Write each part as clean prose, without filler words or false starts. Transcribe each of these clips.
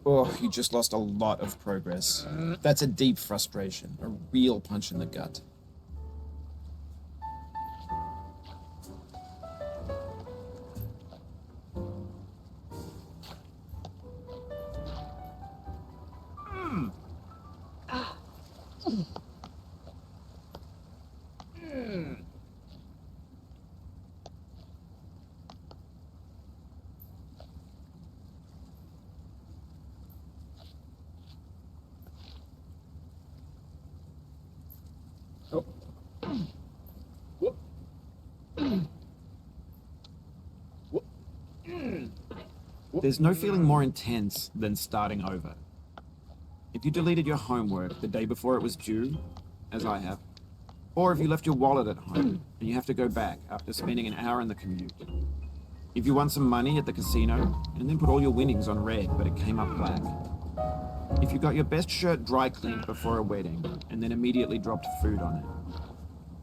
Oh, you just lost a lot of progress. That's a deep frustration, a real punch in the gut. There's no feeling more intense than starting over. If you deleted your homework the day before it was due, as I have, or if you left your wallet at home and you have to go back after spending an hour in the commute. If you won some money at the casino and then put all your winnings on red but it came up black. If you got your best shirt dry cleaned before a wedding and then immediately dropped food on it.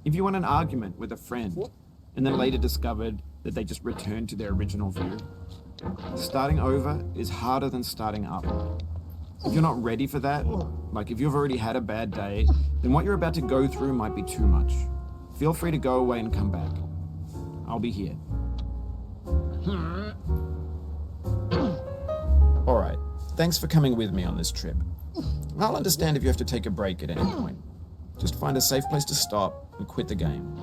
If you won an argument with a friend and then later discovered that they just returned to their original view. Starting over is harder than starting up. If you're not ready for that, like if you've already had a bad day, then what you're about to go through might be too much. Feel free to go away and come back. I'll be here. Alright, thanks for coming with me on this trip. I'll understand if you have to take a break at any point. Just find a safe place to stop and quit the game.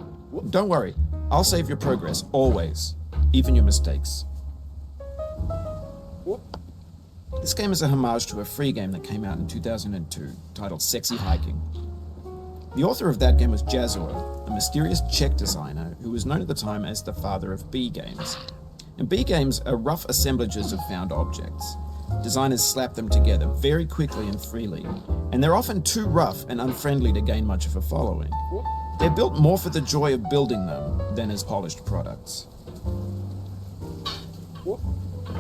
Don't worry, I'll save your progress, always, even your mistakes. This game is a homage to a free game that came out in 2002, titled Sexy Hiking. The author of that game was Jazzuo, a mysterious Czech designer who was known at the time as the father of B games. And B games are rough assemblages of found objects. Designers slap them together very quickly and freely, and they're often too rough and unfriendly to gain much of a following. They're built more for the joy of building them than as polished products.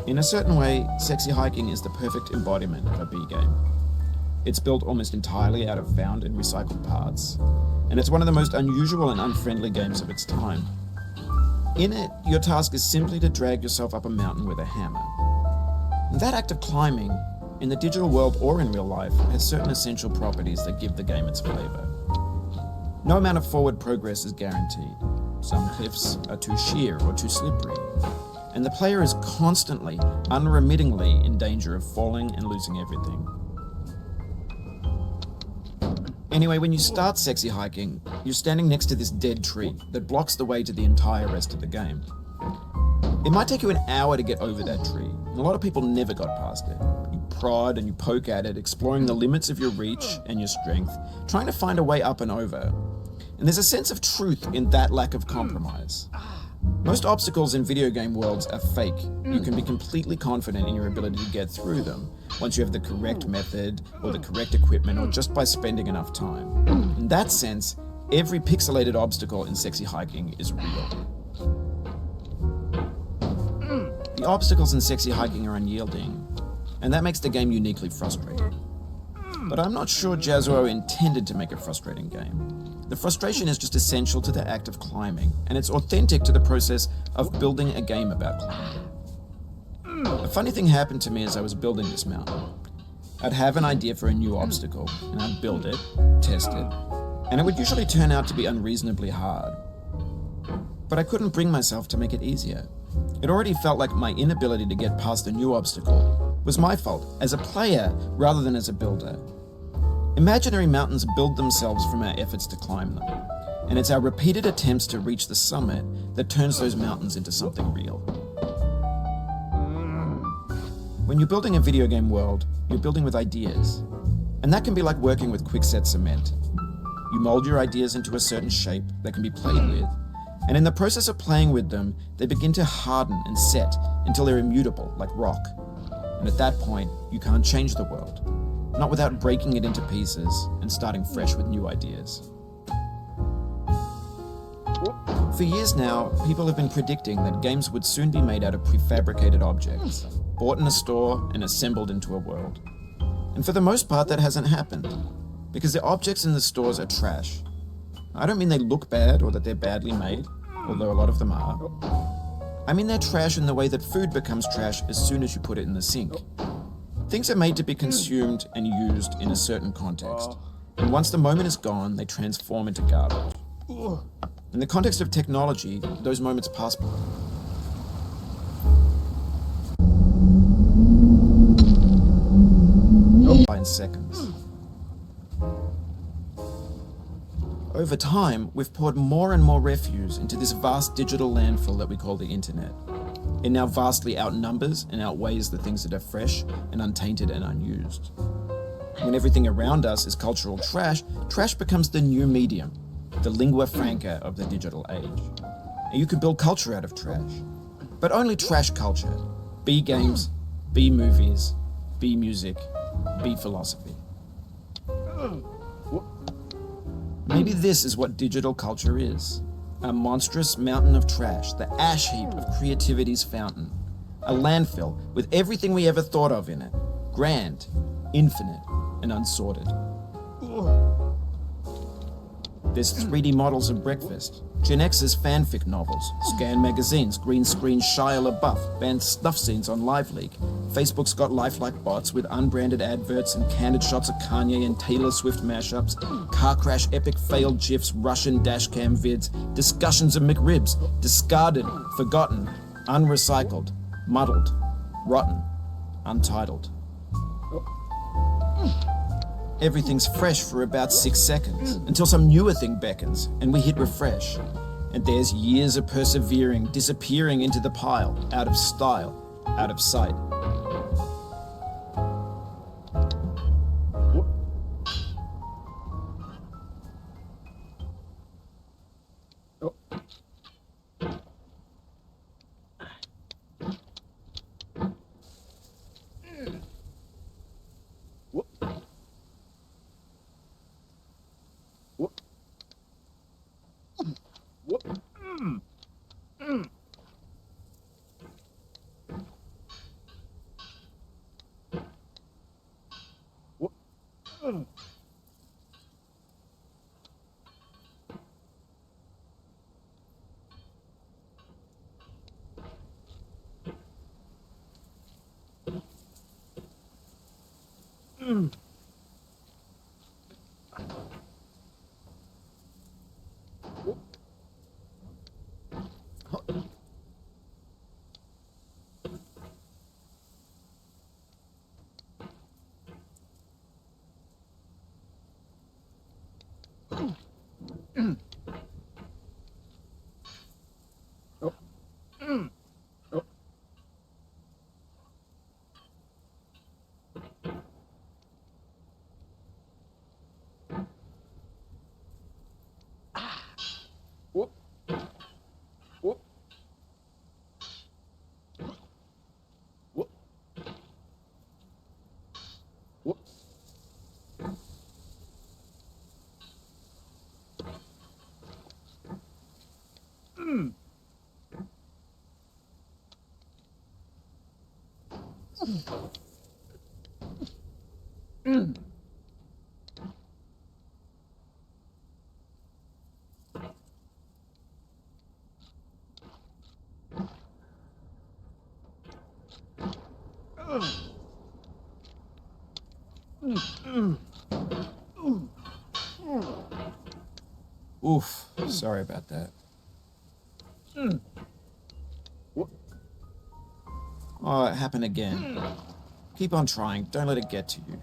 In a certain way, Sexy Hiking is the perfect embodiment of a B game. It's built almost entirely out of found and recycled parts, and it's one of the most unusual and unfriendly games of its time. In it, your task is simply to drag yourself up a mountain with a hammer. And that act of climbing, in the digital world or in real life, has certain essential properties that give the game its flavor. No amount of forward progress is guaranteed. Some cliffs are too sheer or too slippery. And the player is constantly, unremittingly in danger of falling and losing everything. Anyway, when you start Sexy Hiking, you're standing next to this dead tree that blocks the way to the entire rest of the game. It might take you an hour to get over that tree, and a lot of people never got past it. You prod and you poke at it, exploring the limits of your reach and your strength, trying to find a way up and over. And there's a sense of truth in that lack of compromise. Most obstacles in video game worlds are fake. You can be completely confident in your ability to get through them once you have the correct method or the correct equipment or just by spending enough time. In that sense, every pixelated obstacle in Sexy Hiking is real. The obstacles in Sexy Hiking are unyielding, and that makes the game uniquely frustrating. But I'm not sure Jazzuo intended to make a frustrating game. The frustration is just essential to the act of climbing, and it's authentic to the process of building a game about climbing. A funny thing happened to me as I was building this mountain. I'd have an idea for a new obstacle, and I'd build it, test it, and it would usually turn out to be unreasonably hard. But I couldn't bring myself to make it easier. It already felt like my inability to get past a new obstacle was my fault as a player rather than as a builder. Imaginary mountains build themselves from our efforts to climb them, and it's our repeated attempts to reach the summit that turns those mountains into something real. When you're building a video game world, you're building with ideas. And that can be like working with quickset cement. You mold your ideas into a certain shape that can be played with, and in the process of playing with them, they begin to harden and set until they're immutable, like rock. And at that point, you can't change the world, not without breaking it into pieces and starting fresh with new ideas. For years now, people have been predicting that games would soon be made out of prefabricated objects, bought in a store and assembled into a world. And for the most part, that hasn't happened, because the objects in the stores are trash. I don't mean they look bad or that they're badly made, although a lot of them are. I mean they're trash in the way that food becomes trash as soon as you put it in the sink. Things are made to be consumed and used in a certain context, and once the moment is gone, they transform into garbage. In the context of technology, those moments pass by in seconds. Over time, we've poured more and more refuse into this vast digital landfill that we call the internet. It now vastly outnumbers and outweighs the things that are fresh and untainted and unused. When everything around us is cultural trash, trash becomes the new medium, the lingua franca of the digital age. And you can build culture out of trash, but only trash culture. Be games, be movies, be music, be philosophy. Maybe this is what digital culture is. A monstrous mountain of trash, the ash heap of creativity's fountain. A landfill with everything we ever thought of in it. Grand, infinite, and unsorted. There's 3D models of breakfast, Gen X's fanfic novels, Scan magazines, green screen Shia LaBeouf, banned snuff scenes on LiveLeak. Facebook's got lifelike bots with unbranded adverts and candid shots of Kanye and Taylor Swift mashups, car crash epic failed GIFs, Russian dashcam vids, discussions of McRibs, discarded, forgotten, unrecycled, muddled, rotten, untitled. Everything's fresh for about 6 seconds, until some newer thing beckons, and we hit refresh. And there's years of persevering, disappearing into the pile, out of style, out of sight. Oof, sorry about that. Oh, it happened again. Keep on trying, don't let it get to you.